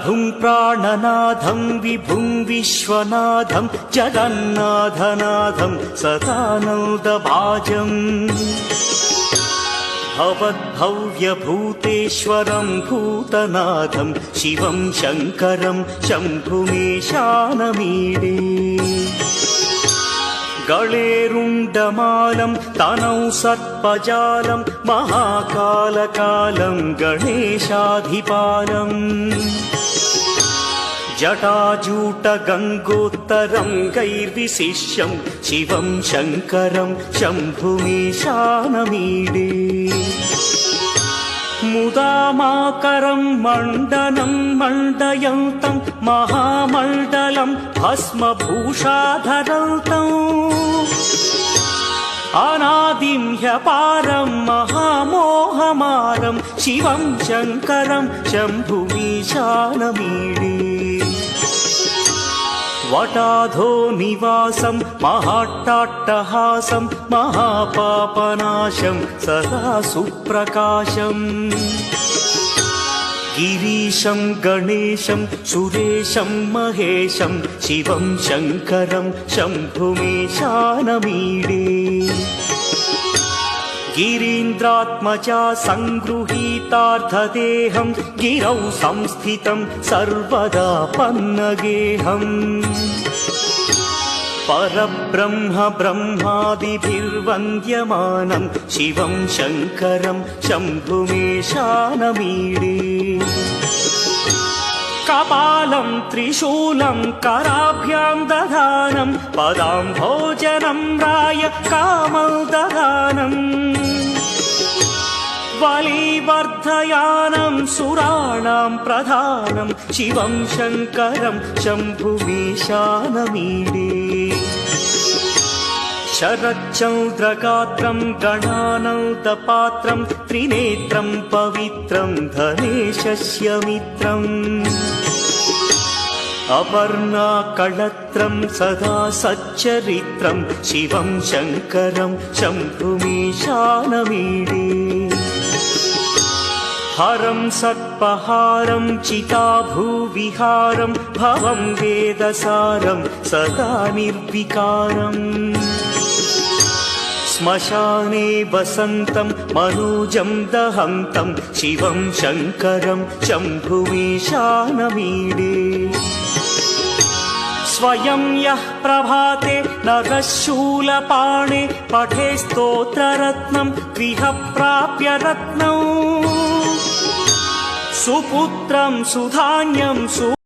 प्रभुं प्राणनाथं विभुं विश्वनाथं जगन्नाथनाथं सदानन्दभाजम् भवद्भव्यभूतेश्वरं भूतनाथं शिवं शङ्करं शम्भुमीशानमीडे गळेरुण्डमालं तनौ सर्पजालं महाकालकालं गणेशाधिपालम् जटाजूटगङ्गोत्तरं गैर्विशिष्यं शिवं शङ्करं शम्भुमीशानमीडे मुदामाकरं मण्डनं मण्डयन्तं महामण्डलं भस्मभूषाधरन्तम् अनादिं ह्यपारं महामोहमारं शिवं शङ्करं शम्भुमीशानमीडे वटाधो निवासं महाट्टाट्टहासं महापापनाशं सदा सुप्रकाशम् गिरीशं गणेशं सुरेशं महेशं शिवं शङ्करं शम्भुमीशानमीडे गिरीन्द्रात्मजा सङ्गृहीतार्थदेहं गिरौ संस्थितं सर्वदा पन्नगेहम् परब्रह्म ब्रह्मादिभिर्वन्द्यमानं शिवं शङ्करं शम्भुमीशानमीडे कपालं त्रिशूलं कराभ्यां दधानं पदाम्भोजनं राय कामोदधानम् बलिवर्धयानं सुराणां प्रधानं शिवं शङ्करं शम्भुमीशानमीडे शरच्चन्द्रगात्रं गणानन्दपात्रं त्रिनेत्रं पवित्रं धनेशस्य मित्रम् अपर्णाकळत्रं सदा सच्चरित्रं शिवं शङ्करं शम्भुमीशानमीडे हरं सर्पहारं चिताभूविहारं भवं वेदसारं सदा निर्विकारम् श्मशाने वसन्तं मनोजं दहन्तं शिवं शङ्करं शम्भुमीशानमीडे स्वयं यः प्रभाते नरः शूलपाणे पठे स्तोत्ररत्नं गृह प्राप्य रत्नम् सुपुत्रं सुधान्यं